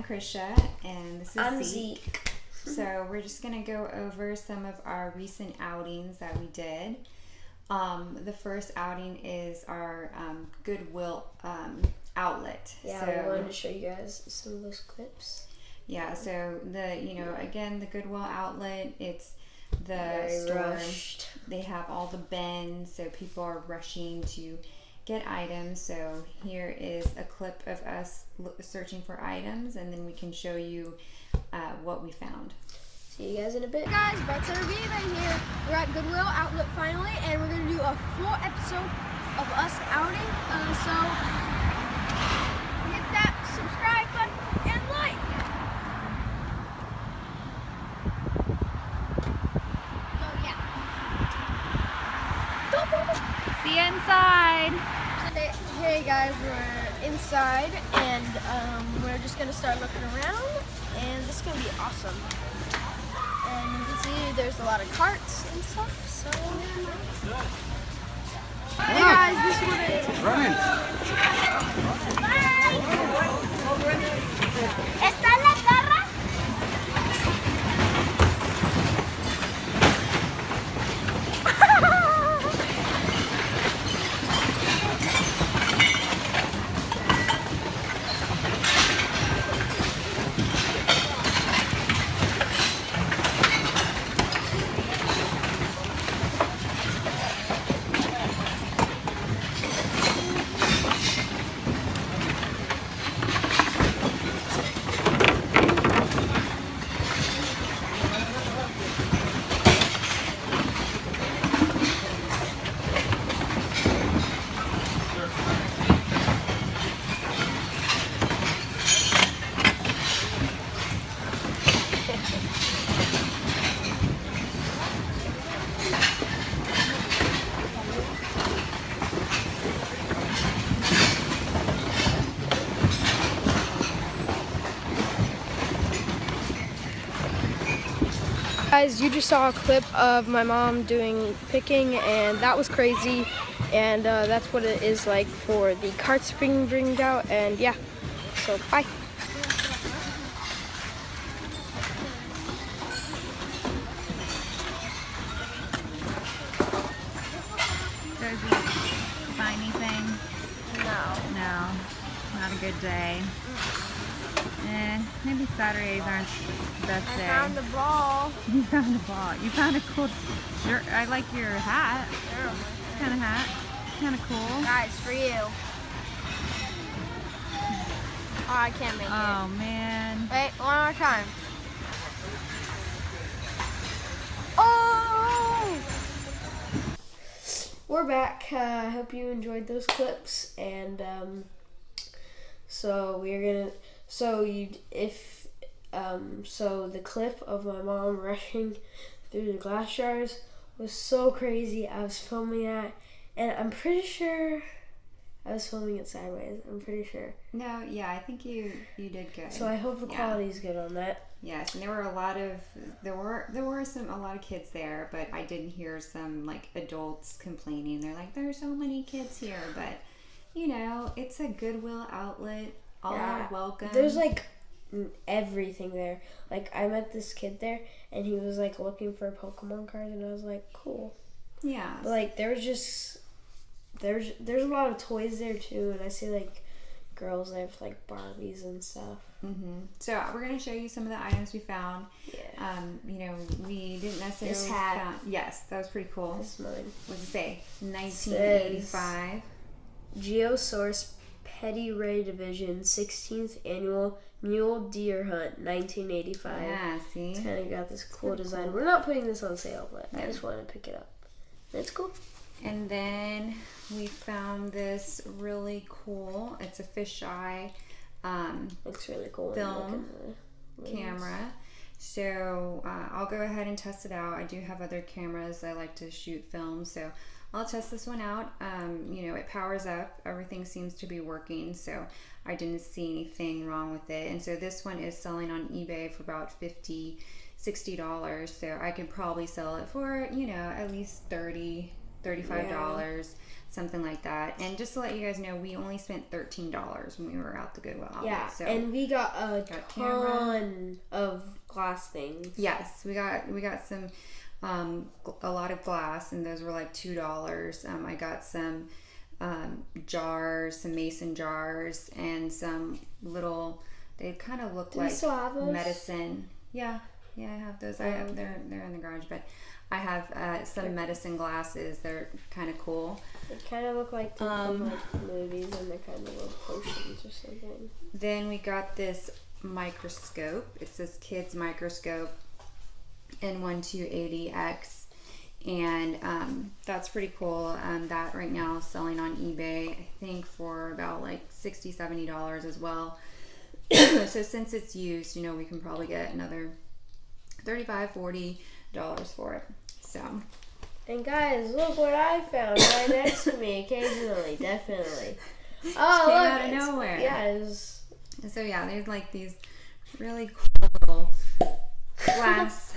Krisha, and this is I'm Zeke. Zeke. So we're just going to go over some of our recent outings that we did. The first outing is our Goodwill Outlet. Yeah, so, we wanted to show you guys some of those clips. Yeah, so again, the Goodwill Outlet, it's the Very store. rushed. They have all the bins, so people are rushing to get items. So here is a clip of us searching for items, and then we can show you what we found. See you guys in a bit. Hey guys, Brett here. We're at Goodwill Outlet finally, and we're gonna do a full episode of us outing. So hit that subscribe button and like. So yeah. See you inside. Hey guys, we're inside, and we're just gonna start looking around, and this is gonna be awesome. And you can see there's a lot of carts and stuff, so... Hey guys, this is what it is. Ryan. ¿Está en la garra? Guys, you just saw a clip of my mom doing picking, and that was crazy. And that's what it is like for the carts being bringed out. And yeah, so bye. Does he find anything? No, not a good day. Maybe Saturdays aren't the best day. I found the ball. You found a ball. You found a cool shirt. I like your hat. Kind of hat. Kind of cool. Guys, for you. Oh, I can't make it. Oh, man. Wait, one more time. Oh! We're back. I hope you enjoyed those clips, and so we're gonna. So the clip of my mom rushing through the glass jars was so crazy. I was filming that, and I'm pretty sure I was filming it sideways. I'm pretty sure. No, yeah, I think you did good. So I hope the quality is good on that. Yes, and there were a lot of a lot of kids there, but I did hear some like adults complaining. They're like, "There's so many kids here," but it's a Goodwill Outlet. All are welcome. There's like everything there. Like I met this kid there, and he was like looking for Pokemon cards, and I was like, cool. Yeah. But like there's a lot of toys there too, and I see like girls there with like Barbies and stuff. So we're gonna show you some of the items we found. Yeah. We didn't necessarily. This hat. Yes, that was pretty cool. That's mine. What does it say? 1985. Geosource Petty Ray Division 16th Annual Mule Deer Hunt 1985. Yeah, see? It's kind of got this cool design. Cool. We're not putting this on sale, but I just wanted to pick it up. It's cool. And then we found this really cool, it's a fisheye looks really cool. Film camera. So I'll go ahead and test it out. I do have other cameras. I like to shoot film, so I'll test this one out. It powers up. Everything seems to be working, so I didn't see anything wrong with it. And so this one is selling on eBay for about $50, $60. So I could probably sell it for, at least $30 $35, something like that. And just to let you guys know, we only spent $13 when we were at the Goodwill Outlet. Yeah, so and we got a ton of glass things. Yes, we got some a lot of glass, and those were like $2. I got some jars, some mason jars, and some little. They kind of look like medicine. Yeah, I have those. I have they're in the garage, but I have some medicine glasses. They're kind of cool. They kind of look like from like movies, and they're kind of little potions or something. Then we got this microscope. It's this kid's microscope, N1280X, and that's pretty cool. That right now is selling on eBay, I think, for about like $60-$70 as well. So since it's used, we can probably get another $35-$40 for it. So, and guys, look what I found right next to me. Occasionally, definitely. Oh, came look, out of nowhere. Yeah. So yeah, there's like these really cool little glass.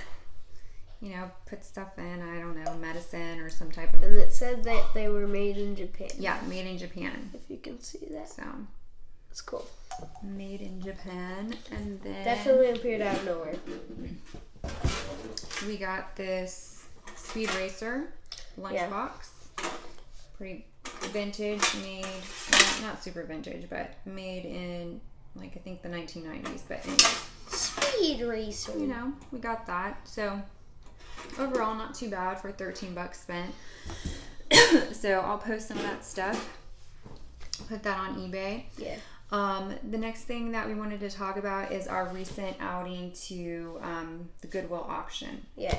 Put stuff in. I don't know, medicine or some type of. And it said that they were made in Japan. Yeah, made in Japan. If you can see that. So. It's cool. Made in Japan, and then definitely appeared out of nowhere. We got this Speed Racer lunchbox. Pretty vintage, made not super vintage, but made in like I think the 1990s. But anyway, Speed Racer. We got that. So overall, not too bad for $13 spent. So I'll post some of that stuff. Put that on eBay. Yeah. The next thing that we wanted to talk about is our recent outing to the Goodwill auction. Yeah.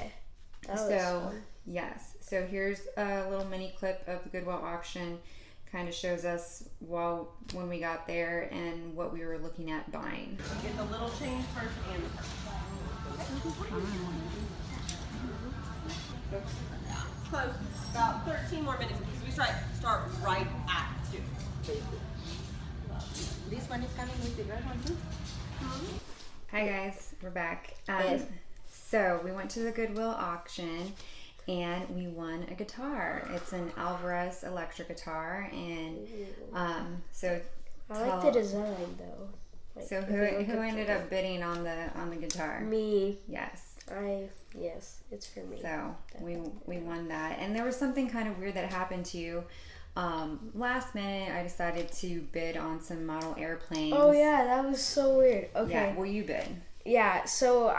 That was fun. Yes. So here's a little mini clip of the Goodwill auction. Kind of shows us when we got there and what we were looking at buying. Get the little change first and close. About 13 more minutes because we start right at 2. This one is coming with the red one too. Hi guys, we're back. Yes. So we went to the Goodwill auction and we won a guitar. It's an Alvarez electric guitar, and so I like the design though. Like, so who ended up bidding on the guitar? Me. Yes. Yes, it's for me. So we won that, and there was something kind of weird that happened too. Last minute, I decided to bid on some model airplanes. Oh yeah, that was so weird. Okay. Yeah, well, you bid. Yeah, so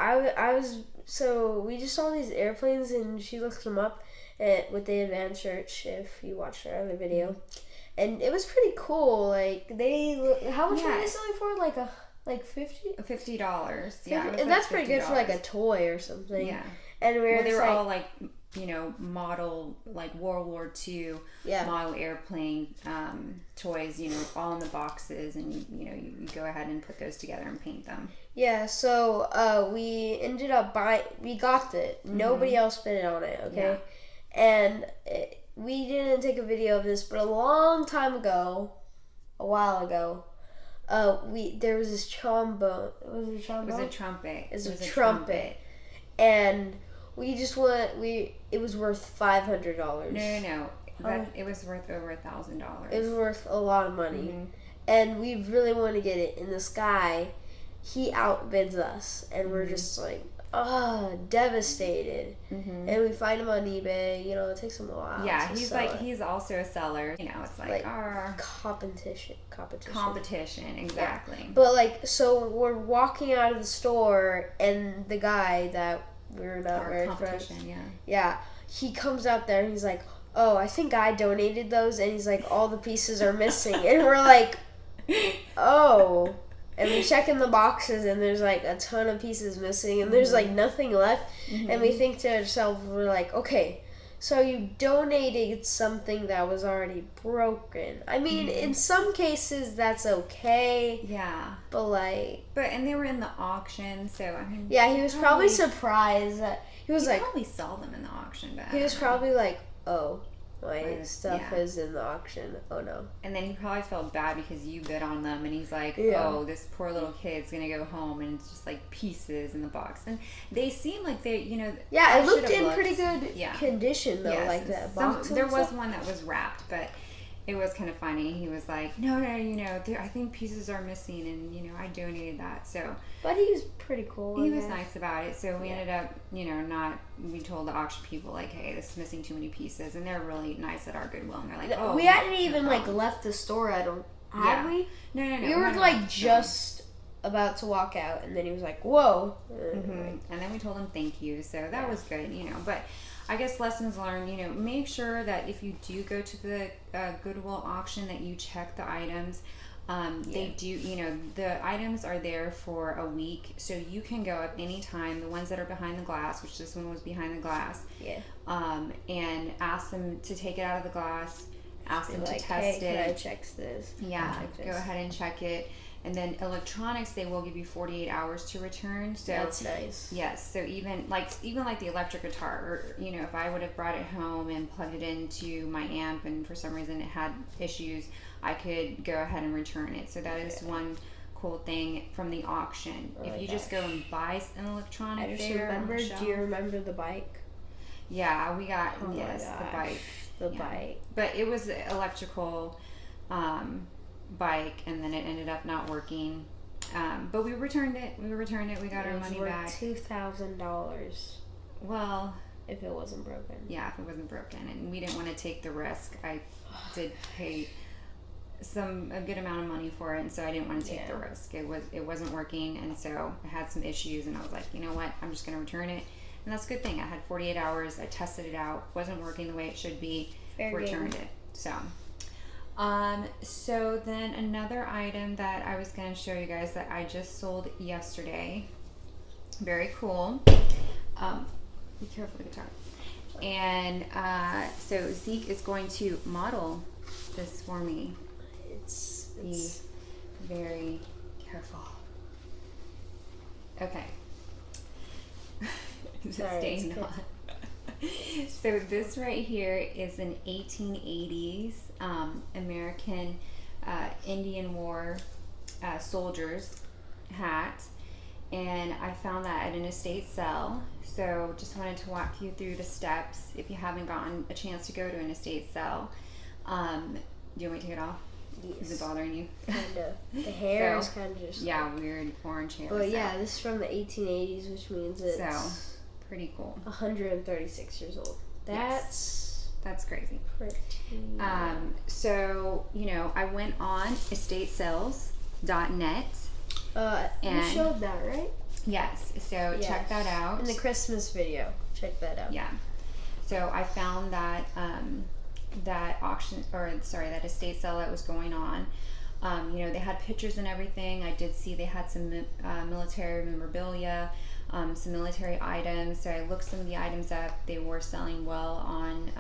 so we just saw these airplanes, and she looked them up with the advanced search. If you watched our other video, and it was pretty cool. Like how much were they selling for? Like $50. Yeah, and that's pretty good for like a toy or something. Yeah, and they were all like model like World War II model airplane toys. All in the boxes, and you go ahead and put those together and paint them. Yeah, so we ended up buying. We got it. Nobody else bid on it. Okay, and we didn't take a video of this, but a while ago. There was this trombone. Was it a trombone? It was a trumpet. It was a trumpet. And we just went. It was worth $500. No. It was worth over $1,000. It was worth a lot of money, and we really want to get it. And this guy, he outbids us, and we're just like, devastated. And we find him on eBay. It takes him a while. Yeah, he's also a seller. It's like our competition, exactly. Yeah. But so we're walking out of the store, and the guy that we're not very friends. Yeah, he comes out there and he's like, "Oh, I think I donated those," and he's like, "All the pieces are missing," and we're like, "Oh." And we check in the boxes, and there's like a ton of pieces missing, and there's like nothing left. And we think to ourselves, we're like, okay, so you donated something that was already broken. I mean, in some cases that's okay. Yeah. But and they were in the auction, so I mean. Yeah, he was probably surprised that he was like. Probably sell them in the auction, but he was probably like, oh, my stuff is in the auction. Oh no. And then he probably felt bad because you bid on them, and he's like, oh, this poor little kid's gonna go home and it's just like pieces in the box. And they seem like they, yeah, it looked in pretty good condition though. Yes. Like that box. There was one that was wrapped, but it was kind of funny. He was like, no, I think pieces are missing, and I donated that. So, but he was pretty cool. He was nice about it. So we ended up, we told the auction people like, hey, this is missing too many pieces, and they're really nice at our Goodwill, and they're like, oh, we hadn't even left the store. Had we? No. We were like just about to walk out, and then he was like, whoa. Mm-hmm. And then we told him thank you. So that was good, but. I guess lessons learned, make sure that if you do go to the Goodwill auction that you check the items. They do, the items are there for a week, so you can go up anytime. The ones that are behind the glass, which this one was behind the glass, and ask them to take it out of the glass, ask them to test it. Can I check this? Yeah, go ahead and check it. And then electronics, they will give you 48 hours to return. So that's nice. Yes. So even like the electric guitar, or if I would have brought it home and plugged it into my amp, and for some reason it had issues, I could go ahead and return it. So that is one cool thing from the auction. If you just go and buy an electronic, do you remember the bike? Yeah, we got the bike. The bike. But it was electrical. Bike, and then it ended up not working, but we returned it. We got our money back. $2,000. Well, if it wasn't broken. Yeah, if it wasn't broken, and we didn't want to take the risk. I did pay a good amount of money for it, and so I didn't want to take the risk. It wasn't working, and so I had some issues, and I was like, you know what, I'm just going to return it. And that's a good thing. I had 48 hours. I tested it out. Wasn't working the way it should be. Returned it. So then another item that I was going to show you guys that I just sold yesterday. Very cool. Be careful with the guitar. And so Zeke is going to model this for me. Be very careful. Okay. Staying on. So this right here is an 1880s American Indian War soldiers hat, and I found that at an estate sale. So just wanted to walk you through the steps if you haven't gotten a chance to go to an estate sale. Do you want me to take it off? Yes. Is it bothering you? Kind of. The hair is kind of just weird orange hair. But yeah, this is from the 1880s, which means it's pretty cool. 136 years old. That's crazy. Pretty. So I went on estatesales.net. You showed that, right? Yes. So check that out. In the Christmas video, check that out. Yeah. So I found that that estate sale that was going on. They had pictures and everything. I did see they had some military memorabilia. Some military items. So I looked some of the items up. They were selling well on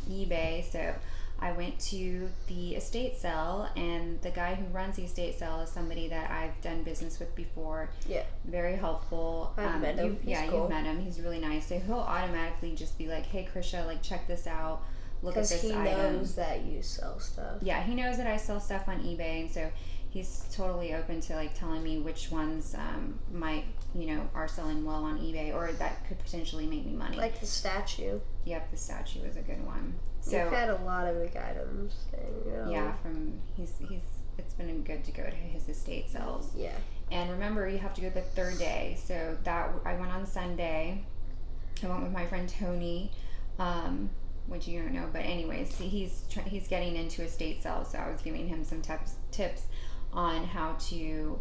eBay. So I went to the estate sale, and the guy who runs the estate sale is somebody that I've done business with before. Yeah. Very helpful. I've met him. You've met him. He's really nice. So he'll automatically just be like, hey, Krisha, check this out. Look at this item. Because he knows that you sell stuff. Yeah, he knows that I sell stuff on eBay, and so he's totally open to telling me which ones might are selling well on eBay, or that could potentially make me money. Like the statue. Yep, the statue is a good one. So you've had a lot of big items. Yeah, it's been good to go to his estate sales. Yeah. And remember, you have to go the third day. So that I went on Sunday. I went with my friend Tony. Which you don't know, but anyways, he's getting into estate sales, so I was giving him some tips on how to,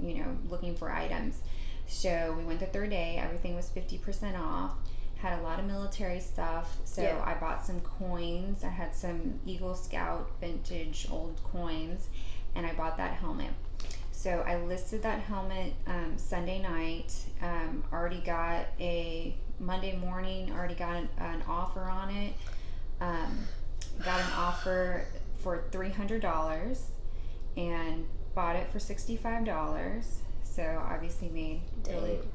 looking for items. So we went the third day. Everything was 50% off. Had a lot of military stuff. So I bought some coins. I had some Eagle Scout vintage old coins, and I bought that helmet. So I listed that helmet Sunday night. Already got a Monday morning. Already got an offer on it. Got an offer for $300 and bought it for $65. So obviously made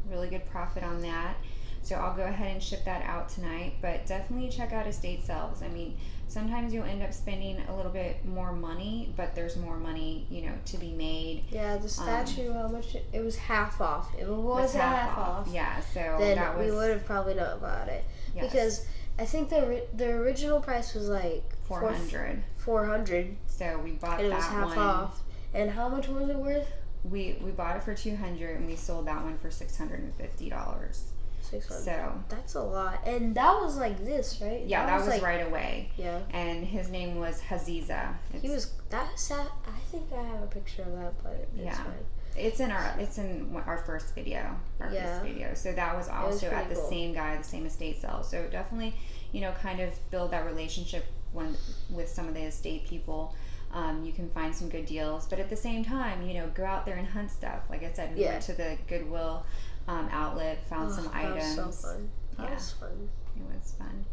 really good profit on that. So I'll go ahead and ship that out tonight, but definitely check out estate sales. I mean, sometimes you'll end up spending a little bit more money, but there's more money, you know, to be made. Yeah, the statue, how much? It was half off. It was half off. Yeah, so then that was, we would have probably known about it. yes. Because I think the original price was like $400. $400. So we bought and it that was half one. off. And how much was it worth? We bought it for $200 and we sold that one for $650. 600. So that's a lot. And that was like this, right? yeah, that was like, right away. Yeah. And his name was Haziza. He was that sad. I think I have a picture of that, but it's fine. It's in our first video. So that was also at the same guy, the same estate sale. So definitely, you know, kind of build that relationship with some of the estate people. You can find some good deals, but at the same time, you know, go out there and hunt stuff. Like I said, we went to the Goodwill Outlet, found some items. That was so fun. That was fun. It was fun.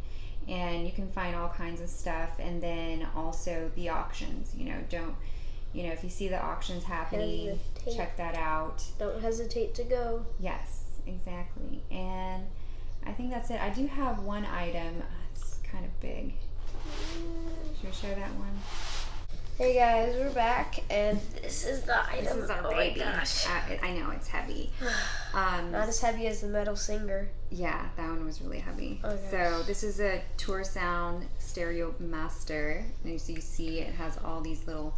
And you can find all kinds of stuff. And then also the auctions, you know, if you see the auctions happening, check that out. Don't hesitate to go. Yes, exactly. And I think that's it. I do have one item. It's kind of big. Should we show that one? Hey guys, we're back, and this is the item. This is our baby. Gosh. I know, it's heavy. Not as heavy as the Metal Singer. Yeah, that one was really heavy. Oh, so this is a Tour Sound Stereo Master. And so you see it has all these little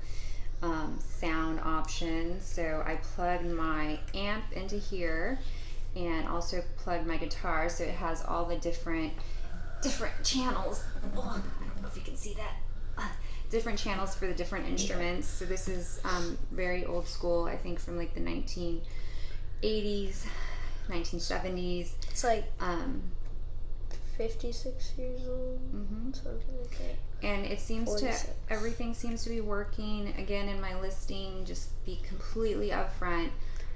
sound options. So I plugged my amp into here and also plugged my guitar. So it has all the different channels. Oh, I don't know if you can see that. Different channels for the different instruments. So this is very old school, I think from like the 1980s, 1970s. It's like 56 years old, something like that. And it seems 46. Everything seems to be working. Again, in my listing, just be completely upfront.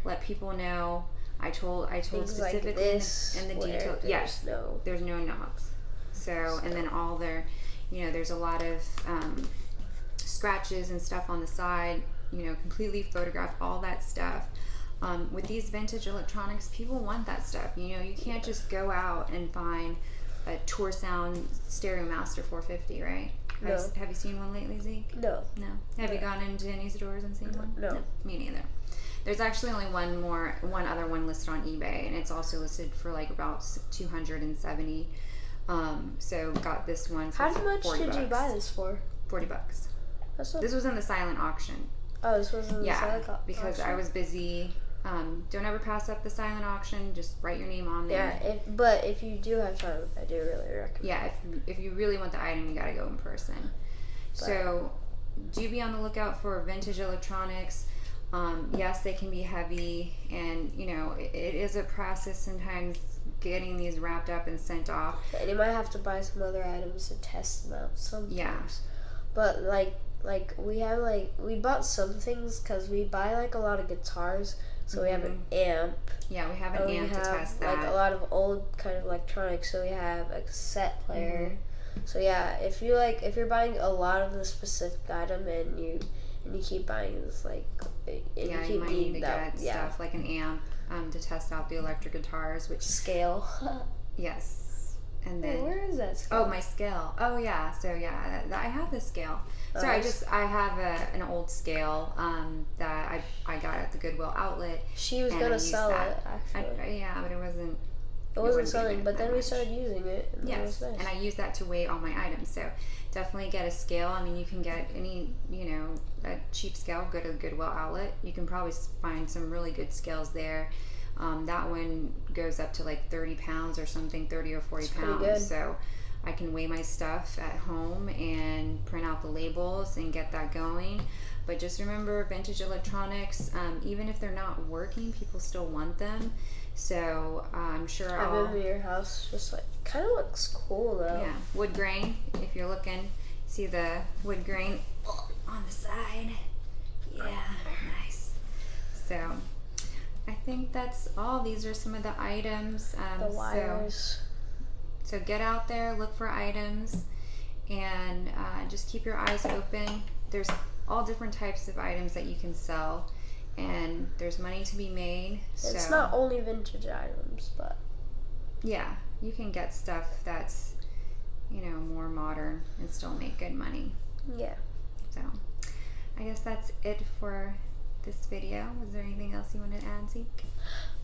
Let people know. I told specifically like this, in the detail. Yes, there's no knobs. So and then all their, you know, there's a lot of scratches and stuff on the side. You know, completely photograph all that stuff. With these vintage electronics, people want that stuff. You know, you can't just go out and find a Tour Sound Stereo Master 450, right? No. Have you seen one lately, Zeke? No. Have you gone into any stores and seen one? No. Me neither. There's actually only one other one listed on eBay, and it's also listed for like about $270. So got this one for How much $40. did you buy this for? $40. This was in the silent auction. Oh, this was in the silent auction. Because I was busy. Don't ever pass up the silent auction. Just write your name on there. Yeah, but if you do have time, I do really recommend. Yeah, if you really want the item, you gotta go in person. So do be on the lookout for vintage electronics. Yes, they can be heavy, and you know it is a process sometimes getting these wrapped up and sent off. And you might have to buy some other items to test them out sometimes. Yeah. But like we bought some things because we buy like a lot of guitars. So we have an amp. Yeah, we have an amp to test that. Like a lot of old kind of electronics. So we have a cassette player. So yeah, if you're buying a lot of the specific item and you keep buying this you might need to get stuff like an amp to test out the electric guitars, which scale. Yes. And then where is that scale? Oh, my scale. Oh yeah. So yeah, I have this scale. So I have an old scale that I got at the Goodwill Outlet. She was gonna sell it actually. Yeah, but it wasn't. It wasn't selling, but then we started using it. And yes, nice. And I use that to weigh all my items. So definitely get a scale. I mean, you can get any, a cheap scale. Go to the Goodwill Outlet. You can probably find some really good scales there. That one goes up to like 30 pounds or something, 30 or 40 pounds. Good. So I can weigh my stuff at home and print out the labels and get that going. But just remember, vintage electronics, even if they're not working, people still want them. So I'm sure I've been to your house, just like, kind of looks cool though. Yeah, wood grain, if you're looking, see the wood grain on the side. Yeah, nice. So I think that's all. These are some of the items. The wires. So get out there, look for items, and just keep your eyes open. There's all different types of items that you can sell, and there's money to be made. It's not only vintage items, but Yeah, you can get stuff that's, you know, more modern and still make good money. Yeah. So, I guess that's it for this video. Was there anything else you wanted to add, Zeke?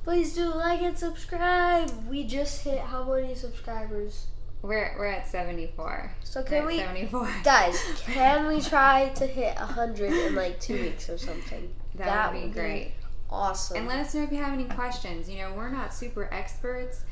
Please do like and subscribe. We just hit how many subscribers? We're at 74. So can we, 74. guys? Can we try to hit 100 in like 2 weeks or something? That would be great. Awesome. And let us know if you have any questions. You know, we're not super experts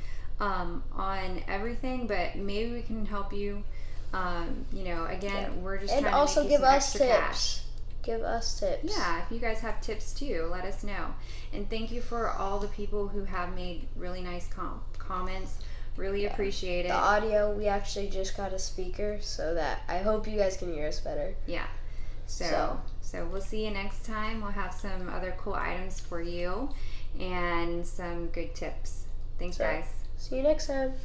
on everything, but maybe we can help you. You know, again, we're just and trying also to make you give some us extra tips. cash. Give us tips. Yeah, if you guys have tips too, let us know. And thank you for all the people who have made really nice comments. Really appreciate it. The audio, we actually just got a speaker, so that I hope you guys can hear us better. Yeah. So we'll see you next time. We'll have some other cool items for you and some good tips. Thanks, guys. See you next time. Bye.